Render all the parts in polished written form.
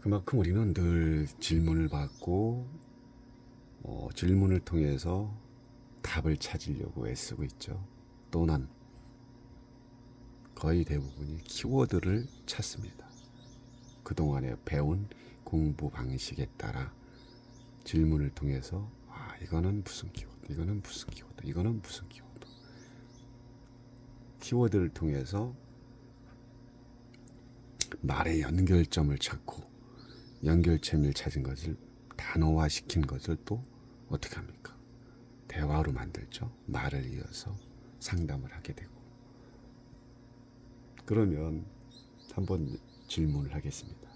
그만큼 우리는 늘 질문을 받고 질문을 통해서 답을 찾으려고 애쓰고 있죠. 또는 거의 대부분이 키워드를 찾습니다. 그동안에 배운 공부 방식에 따라 질문을 통해서 이거는 무슨 키워드, 이거는 무슨 키워드, 이거는 무슨 키워드. 키워드를 통해서 말의 연결점을 찾고 연결점을 찾은 것을 단어화시킨 것을 또 어떻게 합니까? 대화로 만들죠. 말을 이어서 상담을 하게 되고. 그러면 한번 질문을 하겠습니다.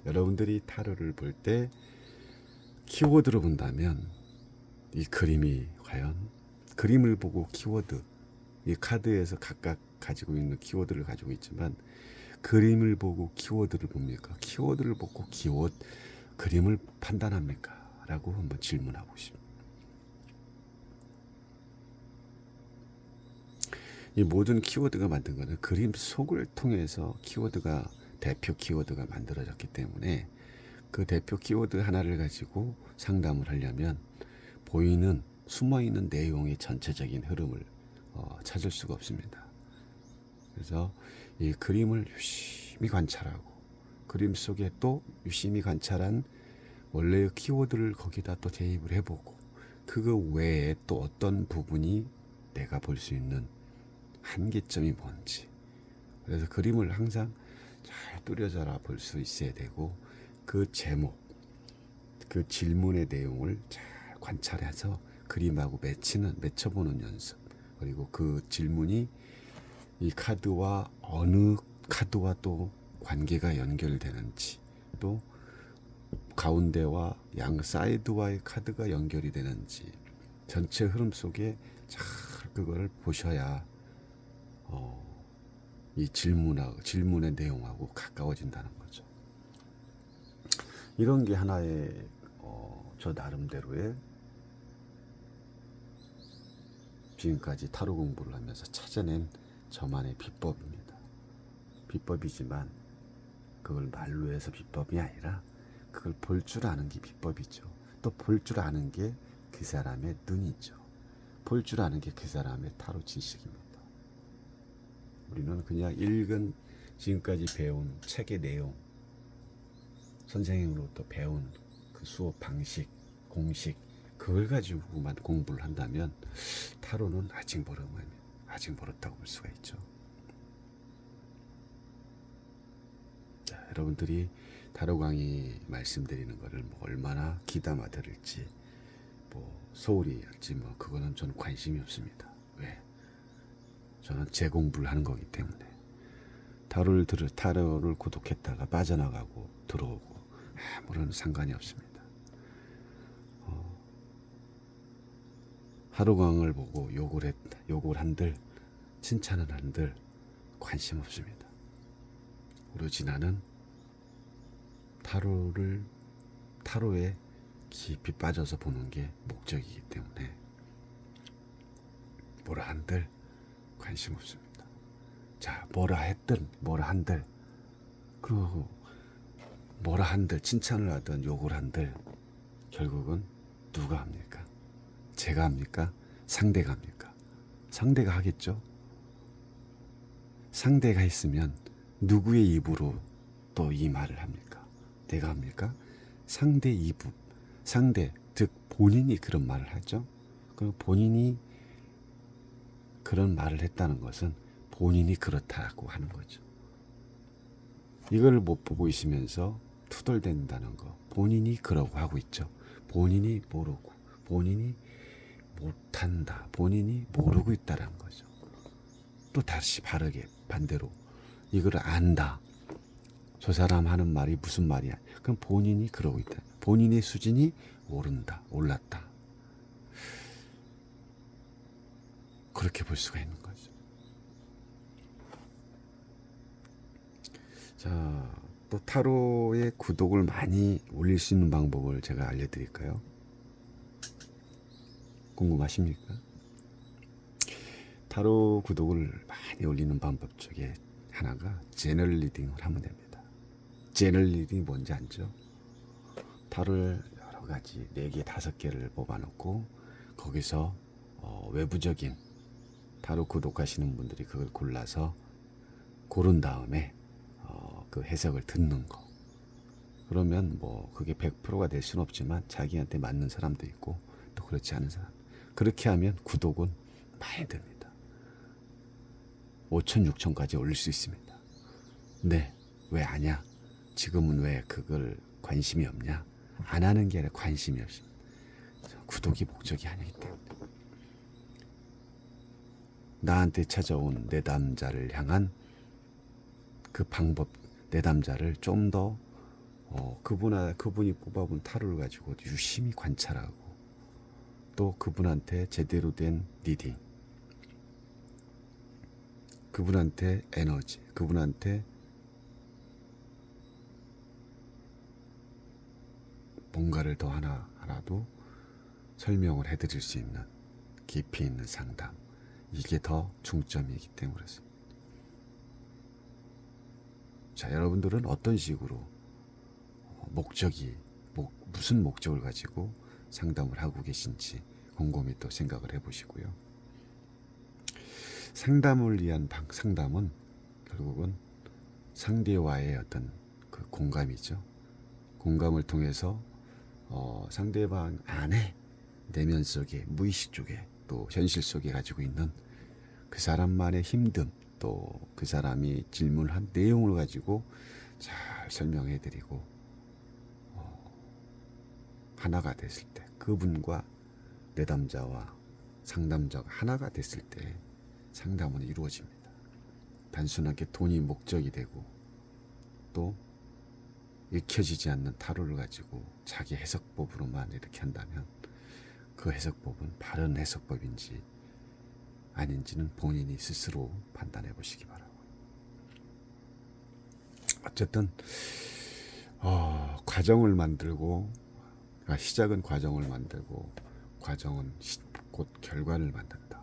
여러분들이 타로를 볼 때 키워드로 본다면 이 그림이 과연 그림을 보고 키워드, 이 카드에서 각각 가지고 있는 키워드를 가지고 있지만 그림을 보고 키워드를 봅니까? 키워드를 보고 그림을 판단합니까? 라고 한번 질문하고 싶습니다. 이 모든 키워드가 만든 것은 그림 속을 통해서 키워드가 대표 키워드가 만들어졌기 때문에 그 대표 키워드 하나를 가지고 상담을 하려면 보이는 숨어있는 내용의 전체적인 흐름을 찾을 수가 없습니다. 그래서 이 그림을 유심히 관찰하고 그림 속에 또 유심히 관찰한 원래의 키워드를 거기다 또 대입을 해보고 그거 외에 또 어떤 부분이 내가 볼 수 있는 한계점이 뭔지. 그래서 그림을 항상 잘 뚜려져라 볼 수 있어야 되고 그 제목, 그 질문의 내용을 잘 관찰해서 그림하고 맺혀보는 연습. 그리고 그 질문이 이 카드와 어느 카드와 또 관계가 연결되는지, 또 가운데와 양 사이드와의 카드가 연결이 되는지 전체 흐름 속에 잘 그걸 보셔야 이 질문의 내용하고 가까워진다는 거죠. 이런 게 하나의 저 나름대로의 지금까지 타로 공부를 하면서 찾아낸 저만의 비법입니다. 비법이지만 그걸 말로 해서 비법이 아니라 그걸 볼 줄 아는 게 비법이죠. 또 볼 줄 아는 게 그 사람의 눈이죠. 볼 줄 아는 게 그 사람의 타로 지식입니다. 우리는 그냥 읽은 지금까지 배운 책의 내용, 선생님으로부터 배운 그 수업 방식, 공식 그걸 가지고만 공부를 한다면 타로는 아직 멀었다고 볼 수가 있죠. 자, 여러분들이 타로 강의 말씀드리는 거를 얼마나 귀담아 들을지 소홀히 할지 그거는 저는 관심이 없습니다. 왜? 저는 제 공부를 하는 거기 때문에 타로를 구독했다가 빠져나가고 들어오고 아무런 상관이 없습니다. 하루광을 보고 욕을 한들 칭찬을 한들 관심 없습니다. 오로지 나는 타로에 깊이 빠져서 보는 게 목적이기 때문에 뭐라 한들 관심 없습니다. 자, 뭐라 한들 그리고 뭐라 한들 칭찬을 하든 욕을 한들 결국은 누가 합니까? 제가 합니까? 상대가 합니까? 상대가 하겠죠. 상대가 했으면 누구의 입으로 또 이 말을 합니까? 내가 합니까? 상대 즉 본인이 그런 말을 하죠. 그리고 본인이 그런 말을 했다는 것은 본인이 그렇다고 하는 거죠. 이걸 못 보고 있으면서 투덜댄다는 거, 본인이 그러고 하고 있죠. 본인이 모르고, 본인이 못한다, 본인이 모르고 있다는 거죠. 또 다시 반대로 이걸 안다. 저 사람 하는 말이 무슨 말이야? 그럼 본인이 그러고 있다. 본인의 수준이 올랐다. 그렇게 볼 수가 있는 거죠. 자, 또 타로의 구독을 많이 올릴 수 있는 방법을 제가 알려드릴까요? 궁금하십니까? 타로 구독을 많이 올리는 방법 중에 하나가 제너럴 리딩을 하면 됩니다. 제널리이 뭔지 알죠? 타로를 여러 가지 4개, 5개를 뽑아놓고 거기서 외부적인 타로 구독하시는 분들이 그걸 골라서 고른 다음에 그 해석을 듣는 거. 그러면 뭐 그게 100%가 될 수는 없지만 자기한테 맞는 사람도 있고 또 그렇지 않은 사람. 그렇게 하면 구독은 많이 됩니다. 5천, 6천까지 올릴 수 있습니다. 네, 왜 아냐? 지금은 왜 그걸 관심이 없냐? 안 하는 게 아니라 관심이 없습니다. 구독이 목적이 아니기 때문에. 나한테 찾아온 내담자를 향한 그 방법, 내담자를 좀 더 그분이 뽑아본 타로를 가지고 유심히 관찰하고 또 그분한테 제대로 된 리딩, 그분한테 에너지, 그분한테 뭔가를 더 하나도 설명을 해드릴 수 있는 깊이 있는 상담, 이게 더 중점이기 때문에 그렇습니다. 자, 여러분들은 어떤 식으로 무슨 목적을 가지고 상담을 하고 계신지 곰곰이 또 생각을 해보시고요. 상담을 위한 상담은 결국은 상대와의 어떤 그 공감이죠. 공감을 통해서 상대방 안에 내면 속에 무의식 쪽에 또 현실 속에 가지고 있는 그 사람만의 힘듦 또 그 사람이 질문한 내용을 가지고 잘 설명해드리고 하나가 됐을 때 그분과 내담자와 상담자가 하나가 됐을 때 상담은 이루어집니다. 단순하게 돈이 목적이 되고 또 읽혀지지 않는 타로를 가지고 자기 해석법으로만 이렇게 한다면 그 해석법은 바른 해석법인지 아닌지는 본인이 스스로 판단해 보시기 바라고. 어쨌든 과정을 만들고, 그러니까 시작은 과정을 만들고 과정은 곧 결과를 만든다.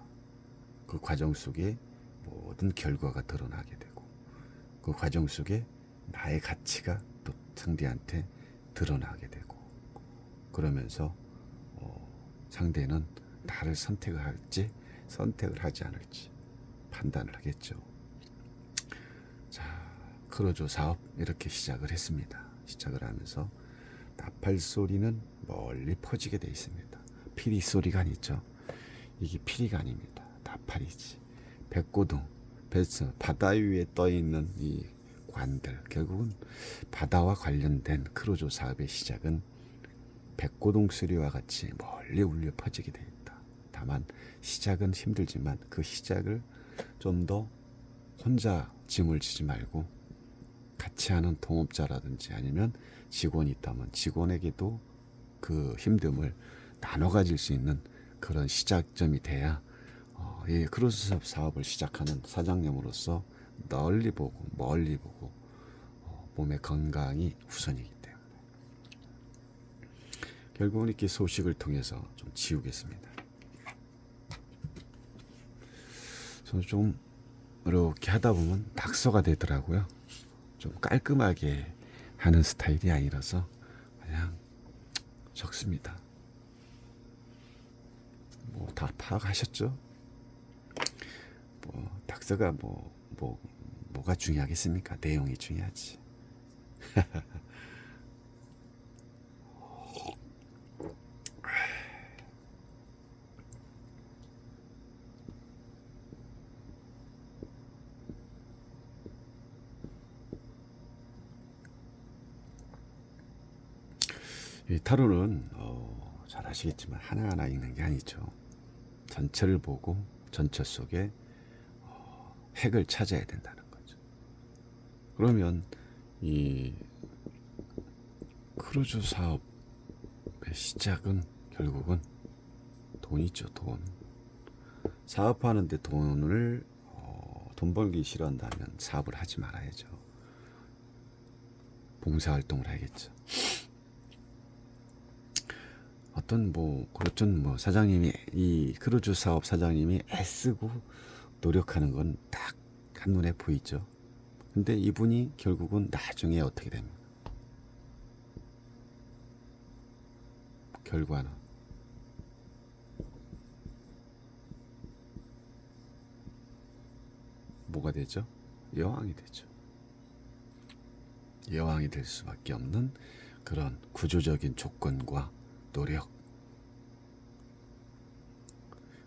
그 과정 속에 모든 결과가 드러나게 되고 그 과정 속에 나의 가치가 또 상대한테 드러나게 되고 그러면서 상대는 나를 선택을 할지 선택을 하지 않을지 판단을 하겠죠. 자, 크루조 사업 이렇게 시작을 했습니다. 시작을 하면서 나팔 소리는 멀리 퍼지게 돼 있습니다. 피리 소리가 아니죠. 이게 피리가 아닙니다. 나팔이지. 백고동, 뱃서 바다 위에 떠 있는 이 관들, 결국은 바다와 관련된 크루조 사업의 시작은 백고동 소리와 같이 멀리 울려 퍼지게 돼 있다. 다만 시작은 힘들지만 그 시작을 좀 더 혼자 짐을 지지 말고 같이 하는 동업자라든지 아니면 직원이 있다면 직원에게도 그 힘듦을 나눠 가질 수 있는 그런 시작점이 돼야 이 크루즈 사업을 시작하는 사장님으로서 멀리 보고 몸의 건강이 우선이기 때문에 결국은 이렇게 소식을 통해서 좀 지우겠습니다. 저는 좀 이렇게 하다 보면 낙서가 되더라고요. 좀 깔끔하게 하는 스타일이 아니라서 그냥 적습니다. 뭐 다 파악하셨죠? 뭐 낙서가 뭐가 중요하겠습니까? 내용이 중요하지. 이 타로는 잘 아시겠지만 하나하나 읽는 게 아니죠. 전체를 보고 전체 속에 핵을 찾아야 된다는 거죠. 그러면 이 크루즈 사업의 시작은 결국은 돈이죠. 돈. 사업하는데 돈 벌기 싫어한다면 사업을 하지 말아야죠. 봉사활동을 해야겠죠. 어떤 그렇죠. 사장님이 이 크루즈 사업 사장님이 애쓰고 노력하는 건 딱 한눈에 보이죠. 근데 이분이 결국은 나중에 어떻게 됩니까? 결과는 뭐가 되죠? 여왕이 되죠. 여왕이 될 수밖에 없는 그런 구조적인 조건과 노력.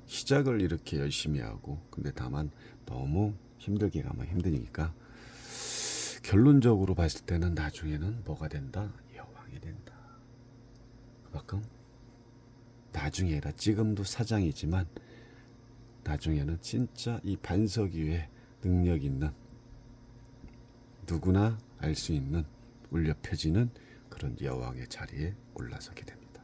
시작을 이렇게 열심히 하고 근데 다만 너무 힘들게 가면 힘드니까 결론적으로 봤을 때는 나중에는 뭐가 된다? 여왕이 된다. 그만큼 나중에 아니라 지금도 사장이지만 나중에는 진짜 이 반석 위에 능력 있는 누구나 알 수 있는 울려 펴지는 그런 여왕의 자리에 올라서게 됩니다.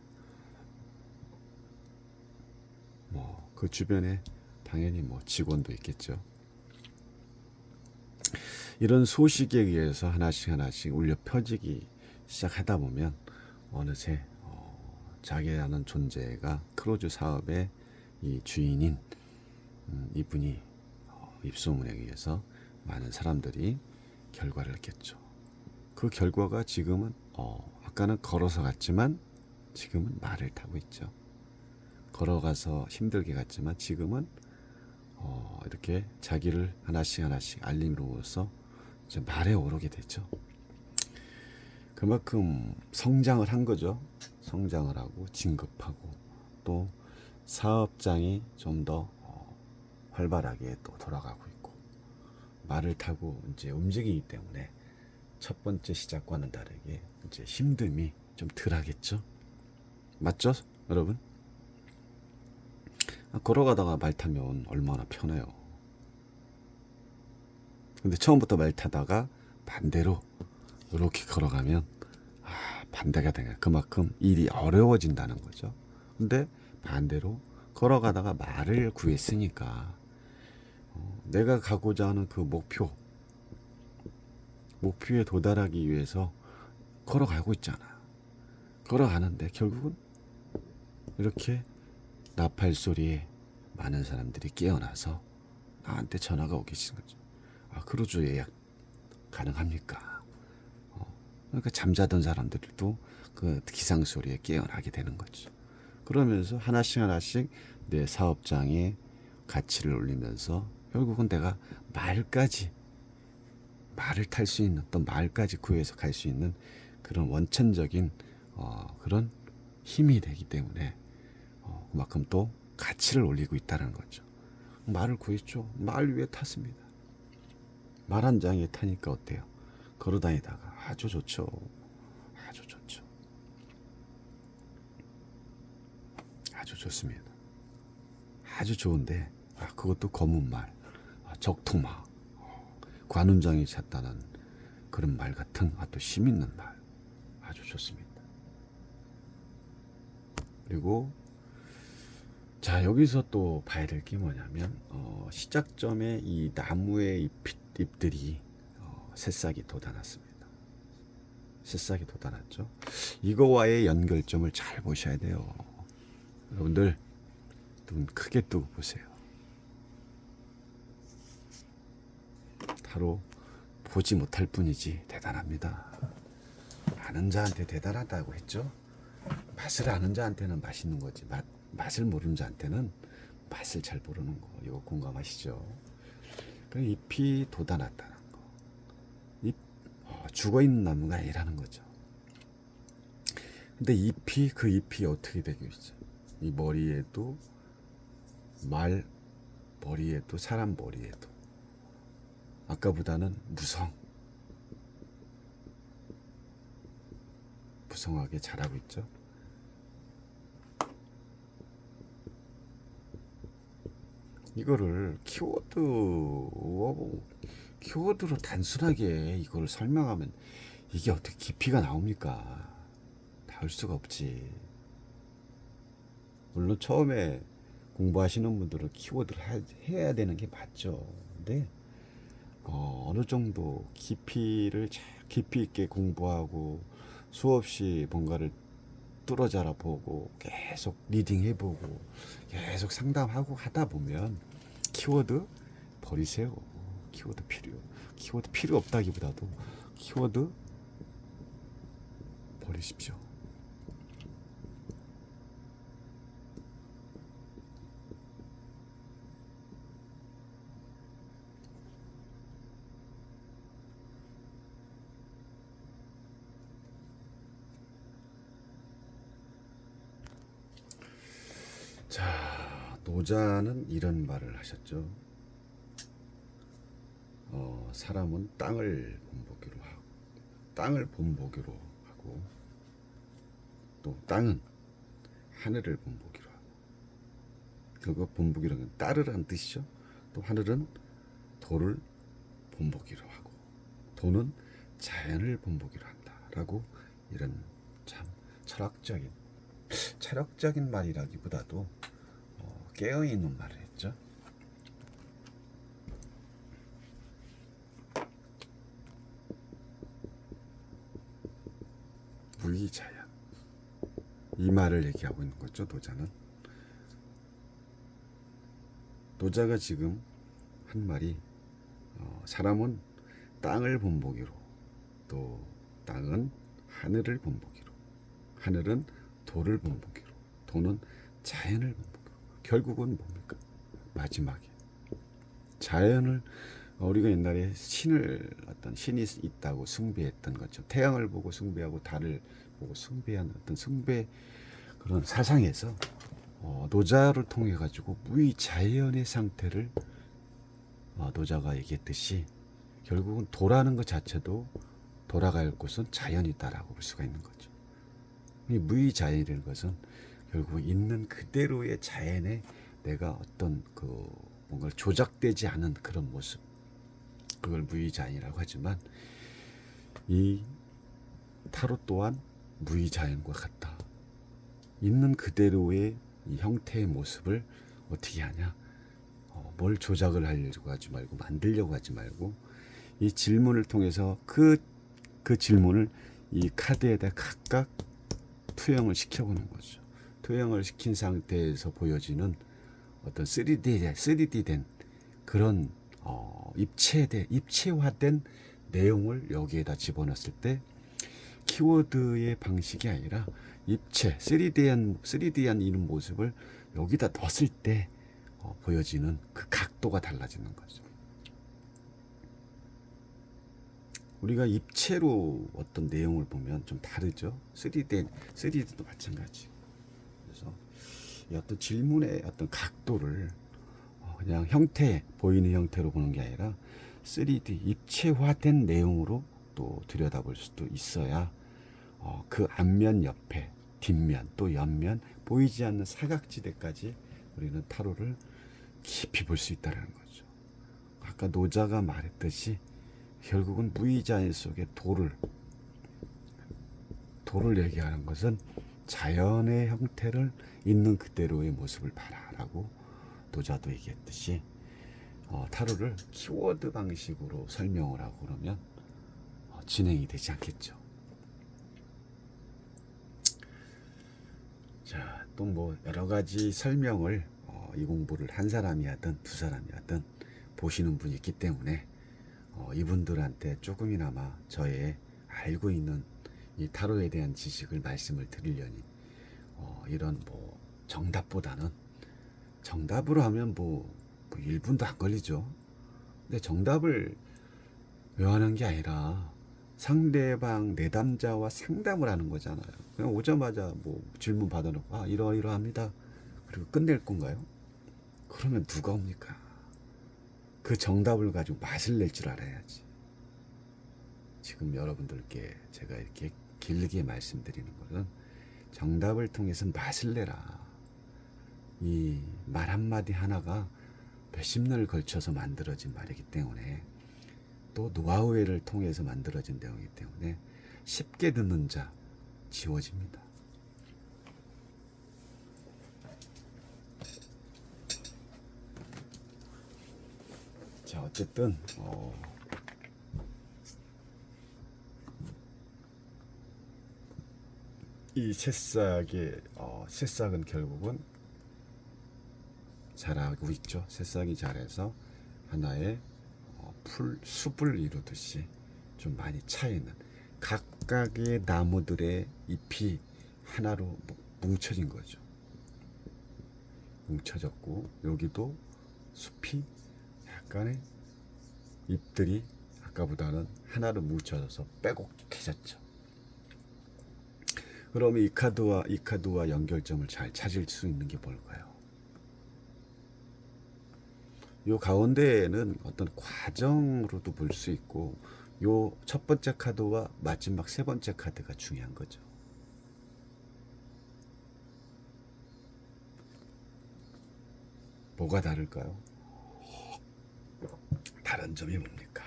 뭐 그 주변에 당연히 뭐 직원도 있겠죠. 이런 소식에 의해서 하나씩 하나씩 울려 펴지기 시작하다 보면 어느새 자기라는 존재가 크루즈 사업의 이 주인인 이분이 입소문에 의해서 많은 사람들이 결과를 느꼈죠. 그 결과가 지금은 아까는 걸어서 갔지만 지금은 말을 타고 있죠. 걸어가서 힘들게 갔지만 지금은 이렇게 자기를 하나씩 하나씩 알림으로써 이제 말에 오르게 됐죠. 그만큼 성장을 한 거죠. 성장을 하고 진급하고 또 사업장이 좀 더 활발하게 또 돌아가고 있고 말을 타고 이제 움직이기 때문에 첫 번째 시작과는 다르게 이제 힘듦이 좀 덜하겠죠. 맞죠, 여러분? 걸어가다가 말 타면 얼마나 편해요. 근데 처음부터 말 타다가 반대로 이렇게 걸어가면 반대가 되냐. 그만큼 일이 어려워진다는 거죠. 근데 반대로 걸어가다가 말을 구했으니까 내가 가고자 하는 그 목표에 도달하기 위해서 걸어가고 있잖아. 걸어가는데 결국은 이렇게 나팔 소리에 많은 사람들이 깨어나서 나한테 전화가 오기 시작한 거죠. 크루즈 예약 가능합니까? 그러니까 잠자던 사람들도 그 기상 소리에 깨어나게 되는 거죠. 그러면서 하나씩 하나씩 내 사업장에 가치를 올리면서 결국은 내가 말을 탈 수 있는 또 말까지 구해서 갈 수 있는 그런 원천적인 그런 힘이 되기 때문에 그만큼 또 가치를 올리고 있다는 거죠. 말을 구했죠. 말 위에 탔습니다. 말 한 장에 타니까 어때요? 걸어다니다가 아주 좋죠. 아주 좋죠. 아주 좋습니다. 아주 좋은데 그것도 검은 말, 적토마, 관훈장이 찼다는 그런 말 같은 또 힘 있는 말 아주 좋습니다. 그리고 자 여기서 또 봐야 될 게 뭐냐면 시작점에 이 나무의 잎들이 새싹이 돋아났습니다. 새싹이 돋아났죠. 이거와의 연결점을 잘 보셔야 돼요. 여러분들 눈 크게 뜨고 보세요. 바로 보지 못할 뿐이지 대단합니다. 아는 자한테 대단하다고 했죠. 맛을 아는 자한테는 맛있는 거지 맛을 모르는 자한테는 맛을 잘 모르는 거. 이거 공감하시죠? 그 잎이 돋아났다는 거. 죽어있는 나무가 아니라는 거죠. 근데 그 잎이 어떻게 되고 있어? 이 머리에도 머리에도 사람 머리에도 아까보다는 무성하게 자라고 있죠. 이거를 키워드로 단순하게 이걸 설명하면 이게 어떻게 깊이가 나옵니까? 나올 수가 없지. 물론 처음에 공부하시는 분들은 키워드를 해야 되는 게 맞죠. 근데 어느 정도 깊이 있게 공부하고 수없이 뭔가를 뚫어져라 보고 계속 리딩 해보고 계속 상담하고 하다 보면 키워드 버리세요. 키워드 필요 없다기보다도 키워드 버리십시오. 자, 노자는 이런 말을 하셨죠. 사람은 땅을 본보기로 하고, 땅을 본보기로 하고, 또 땅은 하늘을 본보기로 하고. 결국 본보기라는 따르라는 뜻이죠. 또 하늘은 도를 본보기로 하고, 도는 자연을 본보기로 한다라고, 이런 참 철학적인 말이라기보다도 깨어있는 말을 했죠. 무의자연, 이 말을 얘기하고 있는 거죠. 노자가 지금 한 말이, 사람은 땅을 본보기로, 또 땅은 하늘을 본보기로, 하늘은 도를 본보기로, 도는 자연을 본보기로. 결국은 뭡니까? 마지막에 자연을, 우리가 옛날에 어떤 신이 있다고 숭배했던 것처럼, 태양을 보고 숭배하고 달을 보고 숭배하는 어떤 숭배, 그런 사상에서 노자를 통해 가지고 무의자연의 상태를, 노자가 얘기했듯이 결국은 도라는 것 자체도 돌아갈 곳은 자연이다라고 볼 수가 있는 거죠. 이 무의자연이라는 것은 결국 있는 그대로의 자연에 내가 어떤 뭔가 조작되지 않은 그런 모습, 그걸 무의자연이라고 하지만, 이 타로 또한 무의자연과 같다. 있는 그대로의 이 형태의 모습을 어떻게 하냐, 뭘 조작을 하려고 하지 말고, 만들려고 하지 말고, 이 질문을 통해서 그 질문을 이 카드에다 각각 투영을 시켜보는 거죠. 투영을 시킨 상태에서 보여지는 어떤 3D된 그런 입체화된 내용을 여기에다 집어넣었을 때, 키워드의 방식이 아니라 입체 3D한 이런 모습을 여기다 넣었을 때 보여지는 그 각도가 달라지는 거죠. 우리가 입체로 어떤 내용을 보면 좀 다르죠. 3D도 마찬가지. 그래서 이 어떤 질문의 어떤 각도를 그냥 보이는 형태로 보는 게 아니라 3D 입체화된 내용으로 또 들여다볼 수도 있어야 그 앞면, 옆에, 뒷면, 또 옆면, 보이지 않는 사각지대까지 우리는 타로를 깊이 볼 수 있다는 거죠. 아까 노자가 말했듯이 결국은 무의자연 속에 도를 얘기하는 것은 자연의 형태를 있는 그대로의 모습을 봐라라고 노자도 얘기했듯이, 타로를 키워드 방식으로 설명을 하고 그러면 진행이 되지 않겠죠. 자, 또 뭐 여러 가지 설명을, 이 공부를 한 사람이 하든 두 사람이 하든 보시는 분이 있기 때문에, 이분들한테 조금이나마 저의 알고 있는 이 타로에 대한 지식을 말씀을 드리려니, 이런 뭐 정답보다는, 정답으로 하면 뭐 1분도 안 걸리죠. 근데 정답을 외워하는 게 아니라 상대방 내담자와 상담을 하는 거잖아요. 그냥 오자마자 뭐 질문 받아놓고 이러이러합니다, 그리고 끝낼 건가요? 그러면 누가 옵니까? 그 정답을 가지고 맛을 낼 줄 알아야지. 지금 여러분들께 제가 이렇게 길게 말씀드리는 것은, 정답을 통해서 맛을 내라. 이 말 한마디 하나가 몇십 년을 걸쳐서 만들어진 말이기 때문에, 또 노하우를 통해서 만들어진 내용이기 때문에 쉽게 듣는 자 지워집니다. 자, 어쨌든 이 새싹은 결국은 자라고 있죠. 새싹이 자라서 하나의 숲을 이루듯이 좀 많이 차 있는 각각의 나무들의 잎이 하나로 뭉쳐진 거죠. 뭉쳐졌고, 여기도 숲이 약간의 잎들이 아까보다는 하나로 뭉쳐져서 빼곡해졌죠. 그러면 이 카드와 연결점을 잘 찾을 수 있는 게 뭘까요? 요 가운데에는 어떤 과정으로도 볼 수 있고, 요 첫 번째 카드와 마지막 세 번째 카드가 중요한 거죠. 뭐가 다를까요? 다른 점이 뭡니까?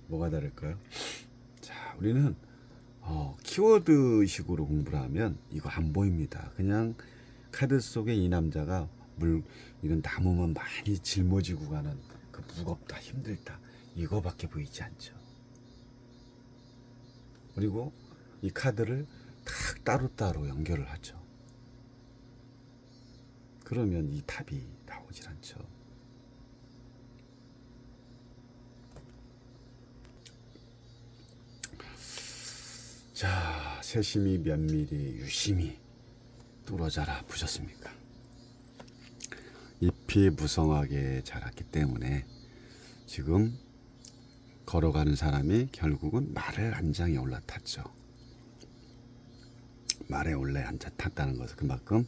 뭐가 다를까요? 자, 우리는 키워드 식으로 공부를 하면 이거 안 보입니다. 그냥 카드 속에 이 남자가 이런 나무만 많이 짊어지고 가는 그 무겁다, 힘들다, 이거밖에 보이지 않죠. 그리고 이 카드를 딱 따로따로 연결을 하죠. 그러면 이 답이 나오질 않죠. 자, 세심히 면밀히 유심히 뚫어져라 보셨습니까? 잎이 무성하게 자랐기 때문에 지금 걸어가는 사람이 결국은 말을 한 장에 올라탔죠. 말에 올라탔다는 것은 그만큼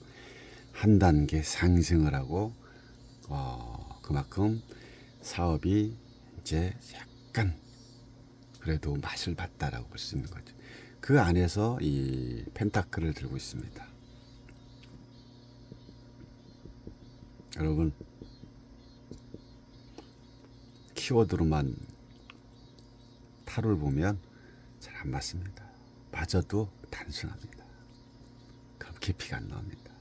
한 단계 상승을 하고 그만큼 사업이 이제 약간 그래도 맛을 봤다라고 볼 수 있는 거죠. 그 안에서 이 펜타클을 들고 있습니다. 여러분, 키워드로만 타로를 보면 잘 안 맞습니다. 맞아도 단순합니다. 그럼 깊이가 안 나옵니다.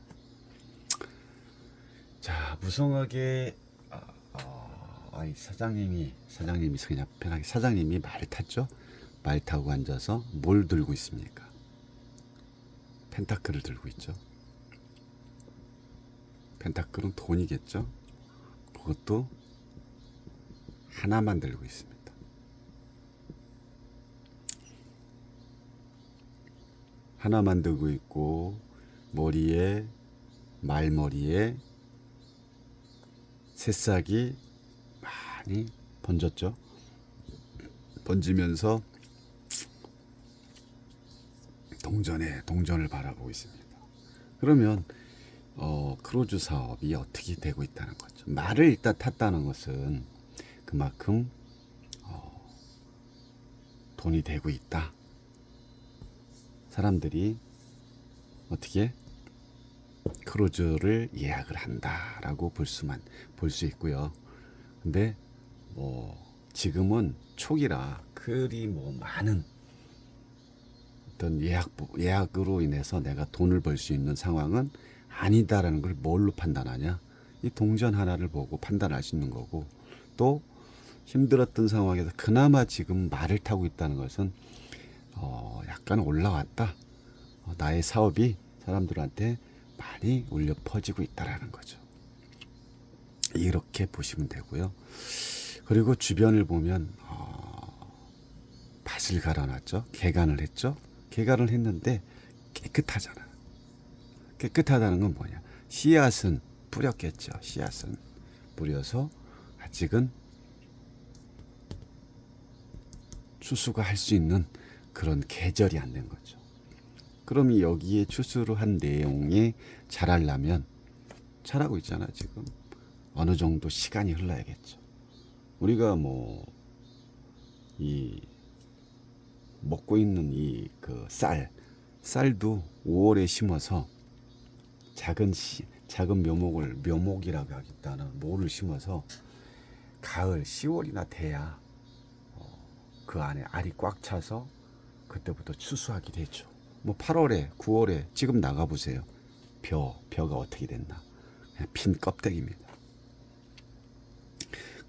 자, 무성하게 사장님이 그냥 편하게 사장님이 말을 탔죠. 말 타고 앉아서 뭘 들고 있습니까? 펜타클을 들고 있죠. 펜타클은 돈이겠죠. 그것도 하나만 들고 있습니다. 하나만 들고 있고 말머리에 새싹이 많이 번졌죠. 번지면서 동전을 바라보고 있습니다. 그러면 크루즈 사업이 어떻게 되고 있다는 거죠. 말을 일단 탔다는 것은 그만큼 돈이 되고 있다. 사람들이 어떻게 크루즈를 예약을 한다라고 볼 수 있고요. 근데 지금은 초기라 그리 많은 어떤 예약으로 인해서 내가 돈을 벌 수 있는 상황은 아니다라는 걸 뭘로 판단하냐? 이 동전 하나를 보고 판단할 수 있는 거고, 또 힘들었던 상황에서 그나마 지금 말을 타고 있다는 것은 약간 올라왔다. 나의 사업이 사람들한테 많이 울려 퍼지고 있다라는 거죠. 이렇게 보시면 되고요. 그리고 주변을 보면 밭을 갈아놨죠. 개간을 했죠. 개간을 했는데 깨끗하잖아. 깨끗하다는 건 뭐냐? 씨앗은 뿌렸겠죠. 씨앗은 뿌려서 아직은 추수가 할 수 있는 그런 계절이 안 된 거죠. 그럼 여기에 추수를 한 내용이 자라려면 자라고 있잖아 지금. 어느 정도 시간이 흘러야겠죠. 우리가 이 먹고 있는 이 그 쌀도 5월에 심어서 작은 묘목이라고 하겠다는 모를 심어서 가을 10월이나 돼야 그 안에 알이 꽉 차서 그때부터 추수하게 되죠. 8월에 9월에 지금 나가 보세요. 벼가 어떻게 됐나? 그냥 핀 껍데기입니다.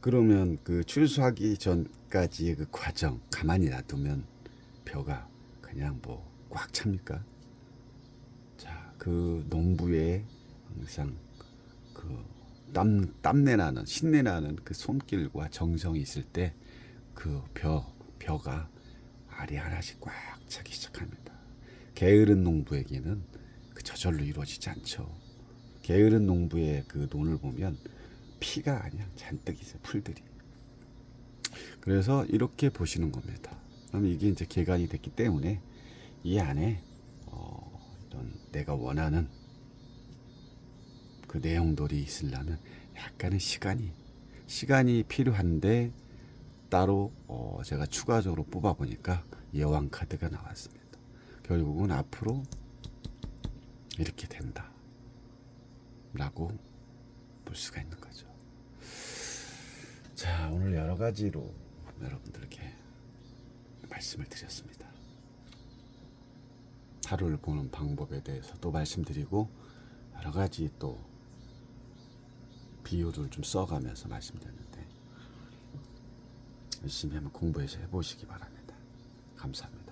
그러면 그 추수하기 전까지의 그 과정 가만히 놔두면 벼가 그냥 꽉 찹니까? 자, 그 농부의 항상 그 땀내 나는 신내 나는 그 손길과 정성이 있을 때 그 벼가 알이 하나씩 꽉 차기 시작합니다. 게으른 농부에게는 그 저절로 이루어지지 않죠. 게으른 농부의 그 논을 보면 피가 그냥 잔뜩 있어요. 풀들이. 그래서 이렇게 보시는 겁니다. 그럼 이게 이제 개간이 됐기 때문에 이 안에 이런 내가 원하는 그 내용들이 있으려면 약간의 시간이 필요한데 따로 제가 추가적으로 뽑아 보니까 여왕 카드가 나왔습니다. 결국은 앞으로 이렇게 된다 라고 볼 수가 있는 거죠. 자, 오늘 여러 가지로 여러분들께 말씀을 드렸습니다. 하루를 보는 방법에 대해서도 말씀드리고 여러 가지 또 비유를 좀 써가면서 말씀드렸는데 열심히 한번 공부해서 해보시기 바랍니다. 감사합니다.